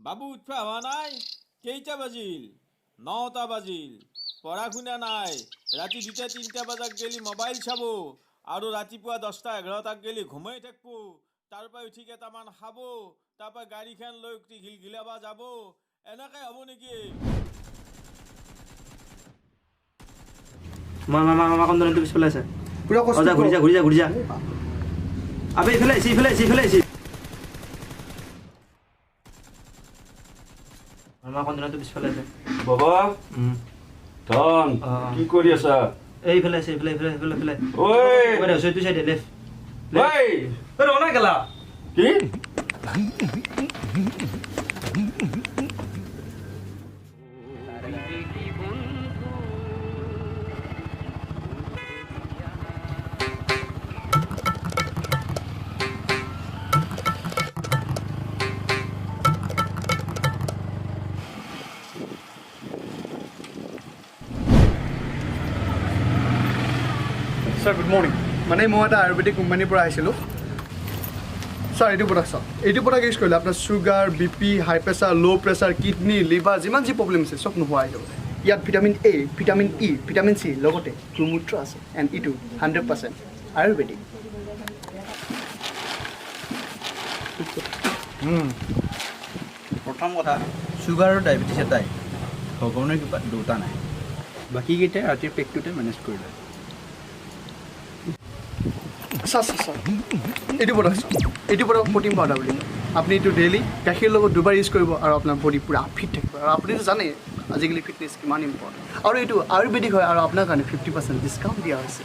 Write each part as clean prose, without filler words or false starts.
বাবু উঠা হোৱা নাই? কেইটা বাজিল? 9টা বাজিল। পঢ়া শুনা নাই। ৰাতি 2টা 3টা বজাত গেলি মোবাইল চাব আৰু ৰাতিপুৱা 10টা 11টাক গেলি ঘুমাই থাকিব। তাৰপৰা উঠি কেইটামান খাব, তাৰপৰা গাড়ীখন লৈ গিলাবা যাব। এনেকৈ হ'ব নেকি? মামা কন্দনটো পিছফালে আছে। পুৰা কষ্ট ঘূৰি যা। আবে ইফালে আহিছে। মামা কন্দনটো পিছফালে আছে। বাবা ধন কি কৰি আছা? এইফালে আছে। ঐ তুই চাইডে লেফট। ঐ ৰনা গেলা কি? Sir, good morning. মানে মই এটা আয়ুৰ্বেদিক কোম্পানীৰ পৰা আহিছিলোঁ। ছাৰ এইটো প্ৰডাক্ট চাওক। এইটো প্ৰডাক্ট ইউজ কৰিলে আপোনাৰ চুগাৰ, BP, হাই প্ৰেছাৰ, ল' প্ৰেছাৰ, কিডনি, লিভাৰ যিমান যি প্ৰব্লেম আছে চব নোহোৱা হৈ যাব। ইয়াত vitamin A, vitamin E, vitamin C লগতে গোমূত্ৰ আছে এণ্ড ইটো 100% আয়ুৰ্বেদিক। প্ৰথম কথা চুগাৰ আৰু ডায়েবেটিছ এটাই ভগৱানৰ কৃপাত দুটা নাই, বাকীকেইটাই ৰাতিৰ পেকটোতে মেনেজ কৰি লয়। চাৰ এইটো প্ৰডাক্ট প্ৰটিন পাউডাৰ বুলি কয়। আপুনি এইটো ডেইলি গাখীৰ লগত 2বাৰ ইউজ কৰিব আৰু আপোনাৰ বডি পূৰা ফিট থাকিব। আৰু আপুনিতো জানে আজিকালি ফিটনেছ কিমান ইম্পৰ্টেণ্ট। আৰু এইটো আয়ুৰ্বেদিক হয় আৰু আপোনাৰ কাৰণে 50% ডিছকাউণ্ট দিয়া হৈছে।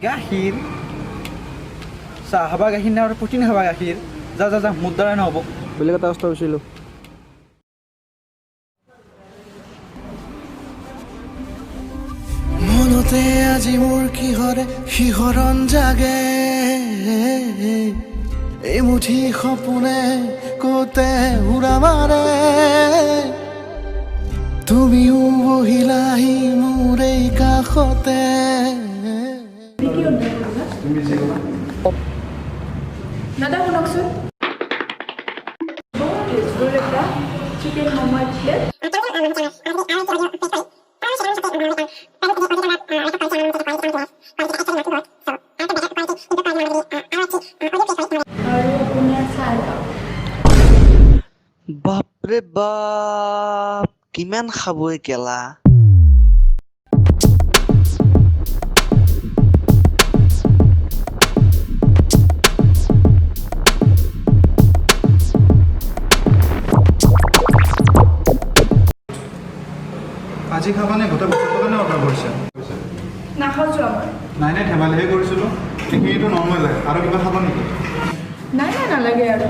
গাখীৰ চাহ খাবা গাখীৰ নাই আৰু প্ৰটিন খাবা গাখীৰ। যা মোৰ দ্বাৰাই নহ'ব, বেলেগ এটা বস্তু হৈছিলোঁ। মনতে আজি মোৰ কিহৰে শিহৰণ জাগে, এমুঠি সপোনে কতে উৰা মাৰে, তুমিও বহিলাহি মোৰ এই কাষতে। দাদা শুনকচোন, চিকেন ম'ম' প্লেট। বাপৰে বাপ, কিমান খাব এই কেলা। আজি খাবানে গোটেই বস্তুটোৰ কাৰণে অৰ্ডাৰ কৰিছে? নাখাওঁছো আমাৰ। নাই ধেমালিহে কৰিছিলোঁ। সেইখিনিতো নৰ্মেল হয়। আৰু কিবা খাব নেকি? নাই নালাগে আৰু।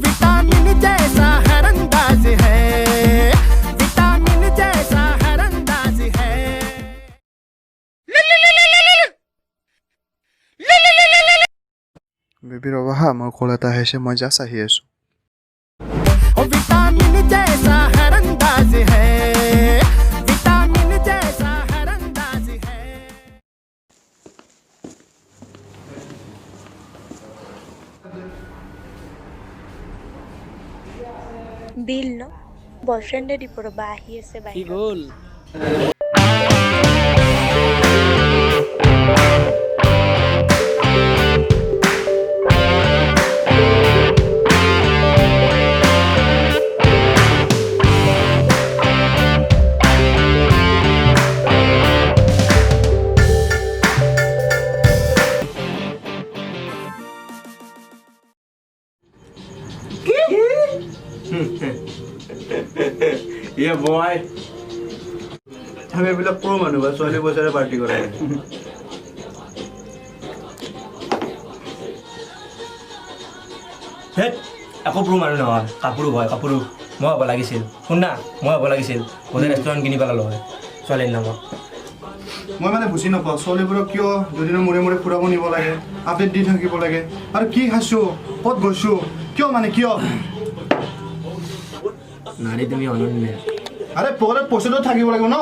विटामिन जैसा हर अंदाज है, विटामिन जैसा हर अंदाज है। বেবী ৰ'বা হা, মোৰ কল এটা আহিছে, মই জাষ্ট আহি আছোঁ। विटामिन जैसा हर अंदाज है, विटामिन जैसा हर अंदाज है। বিল ন বয়ফ্ৰেণ্ডে দিব ৰ'বা, আহি আছে বাই। কি গ'ল? Yeah boy, আমি এইবিলাক প্ৰ মানুহ বা ছোৱালী পইচাৰে পাৰ্টি কৰে। হেট একো প্ৰো মানুহ নহয়, কাপোৰো হয় কাপোৰো। মই হ'ব লাগিছিল, শুন না, মই হ'ব লাগিছিল গোটেই ৰেষ্টুৰেণ্ট কিনি পেলালোঁ হয় ছোৱালীৰ নামত। মই মানে বুজি নাপাওঁ ছোৱালীবোৰক কিয় দুদিনৰ মূৰে মূৰে ফুৰাব নিব লাগে, আপডেট দি থাকিব লাগে। আৰু কি খাইছোঁ, ক'ত গৈছোঁ, কিয় মানে কিয়? নাৰী তুমি অনন্য। আৰে পকেটত পইচাটো থাকিব লাগিব ন।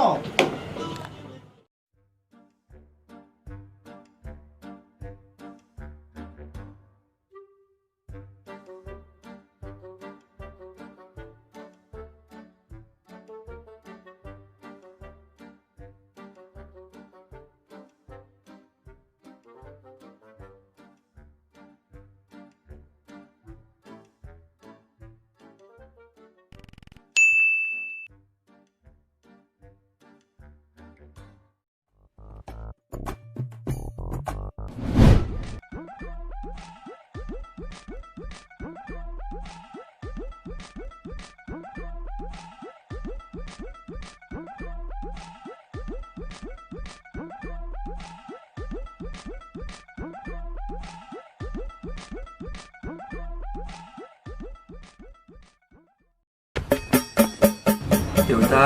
দা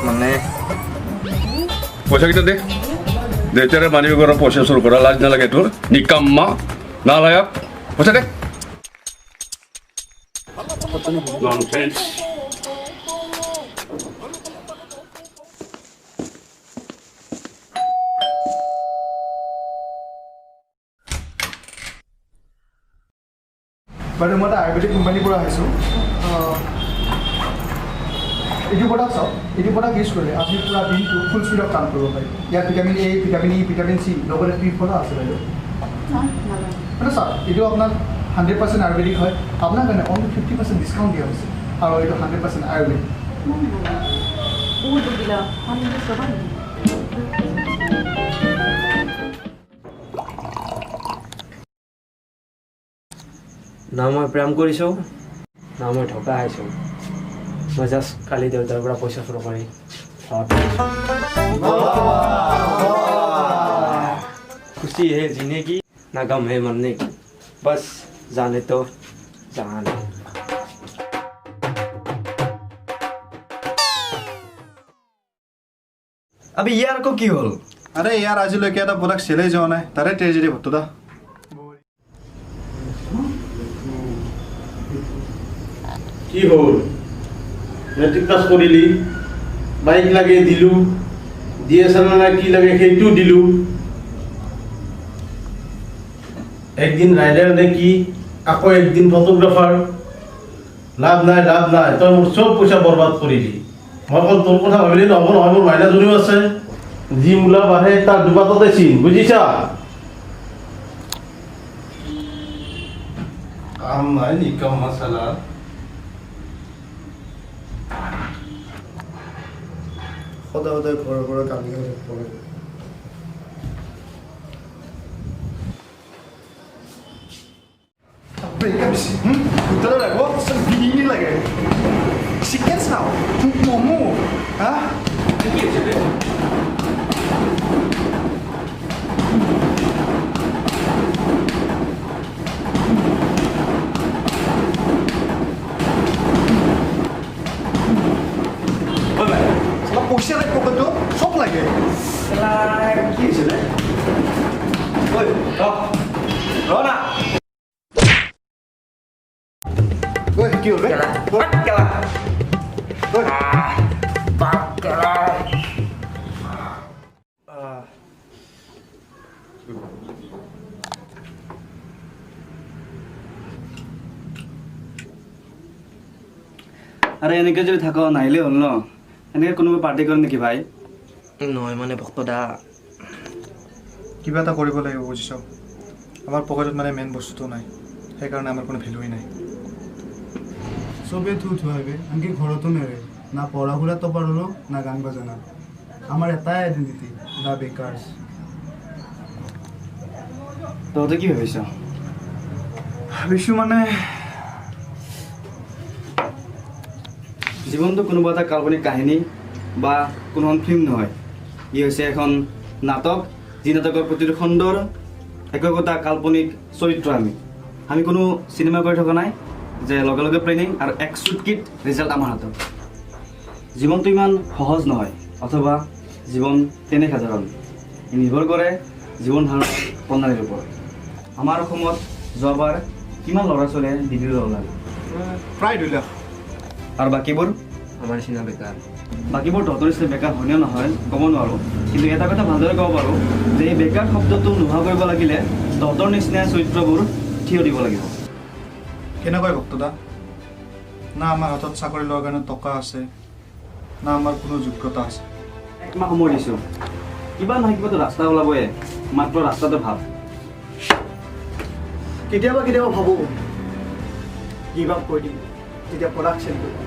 মানে পইচা কেইটা দে দেউতাৰে মানি বেগৰ পইচা চুৰ কৰা লাজ নালাগে তোৰ নিকাম্মা নালায়ক পইচা দে ননসেন্স বাইদেউ মই এটা আয়ুৰ্বেদিক কোম্পানীৰ পৰা আহিছোঁ এইটো প্ৰডাক্ট চাওক এইটো প্ৰডাক্ট ইউজ কৰিলে আপুনি পূৰা দিনটো ফুল স্পীডত কাম কৰিব পাৰি ইয়াত vitamin A vitamin E vitamin C লগতে ত্ৰিফলা আছে বাইদেউ মানে চাওক এইটো আপোনাৰ 100% আয়ুৰ্বেদিক হয় আপোনাৰ কাৰণে অনলি 50% ডিছকাউণ্ট দিয়া হৈছে আৰু এইটো 100% আয়ুৰ্বেদিক না মই প্ৰেম কৰিছোঁ না মই ঠকা আহিছোঁ মই জাষ্ট কালি দেউতাৰ পৰা পইচা চুৰ কৰি खुशी है जीने की ना गम है मरने की बस जाने तो जाने अबे यार को की होल আৰে ইয়াৰ আজিলৈকে এটা প্ৰডাক্ট চেলেই যোৱা নাই তাৰে ট্ৰেজেডি ভট্টদা কি হ'ল মেট্ৰিক পাছ কৰিলি বাইক লাগে দিলোঁ DSLR কি লাগে সেইটো দিলোঁ একদিন ৰাইডাৰ নে কি আকৌ একদিন ফটোগ্ৰাফাৰ লাভ নাই তই মোৰ চব পইচা বৰবাদ কৰিলি মই অকল তোৰ কথা ভাবিলে নহ'ব নহয় মোৰ মাইনাজনীও আছে যি মূলা বাঢ়ে তাৰ দুপাততে চিন বুজিছা কাম নাই নিকাম মছলা সদায় ঘৰৰ পৰা কান্দি পৰে Betul tak? Wah, segini lagi. Chicken sao? Momo, hah? Salah posisi lagi kau tu, sok lagi. salah ki chile oi ro na Woi, kêu đấy. bắt kela Woi, bắt kela আরে এনেকে যদি থাকো নাহিলে হল ন এনেকে কোনোবা পাৰ্টি কৰে নেকি ভাই নহয় মানে ভক্তদা কিবা এটা কৰিব লাগিব বুজিছ আমাৰ পকেটত মানে মেইন বস্তুটো নাই সেইকাৰণে আমাৰ কোনো ভ্যালুই নাই সবে থুথ হবে আনকি ঘৰতো নেৰে না পঢ়া শুনা তো পাৰলো না গান বাজানা আমাৰ এটাই আইডেন্টিটি দা বেকাৰ্স তহঁতে কি ভাবিছ ভাবিছো মানে জীৱনটো কোনোবা এটা কাল্পনিক কাহিনী বা কোনোখন ফিল্ম নহয় ই হৈছে এখন নাটক যি নাটকৰ প্ৰতিটো খণ্ডৰ একোটা কাল্পনিক চৰিত্ৰ আমি কোনো চিনেমা কৰি থকা নাই যে লগে লগে প্লেনিং আৰু এক চুটকিট ৰিজাল্ট আমাৰ হাতত জীৱনটো ইমান সহজ নহয় অথবা জীৱন তেনে সাধাৰণ নিৰ্ভৰ কৰে জীৱন ধাৰণৰ প্ৰণালীৰ ওপৰত আমাৰ অসমত যোৱাবাৰ কিমান ল'ৰা ছোৱালীয়ে ডিগ্ৰী ল'লে প্ৰায় 2 লাখ আৰু বাকীবোৰ আমাৰ নিচিনা বেকাৰ বাকীবোৰ তহঁতৰ নিচিনা বেকাৰ হয়নে নহয় ক'ব নোৱাৰোঁ কিন্তু এটা কথা ভালদৰে ক'ব পাৰোঁ যে এই বেকাৰ শব্দটো নোহোৱা কৰিব লাগিলে তহঁতৰ নিচিনা চৰিত্ৰবোৰ থিয় দিব লাগিব কেনেকৈ ভক্তদা না আমাৰ হাতত চাকৰি লোৱাৰ কাৰণে টকা আছে না আমাৰ কোনো যোগ্যতা আছে একমাহ সময় দিছোঁ কিবা নহয় কিবাটো ৰাস্তা ওলাবই মাত্ৰ ৰাস্তাটো ভাব কেতিয়াবা ভাবোঁ গিভ আপ কৰি দিম তেতিয়া প্ৰডাকশ্যন কৰিম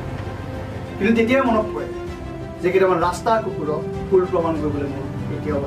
কিন্তু তেতিয়াই মনত পৰে যে কেতিয়াবা ৰাস্তা কুকুৰক ফুল প্ৰমাণ কৰিবলৈ মোৰ এতিয়াও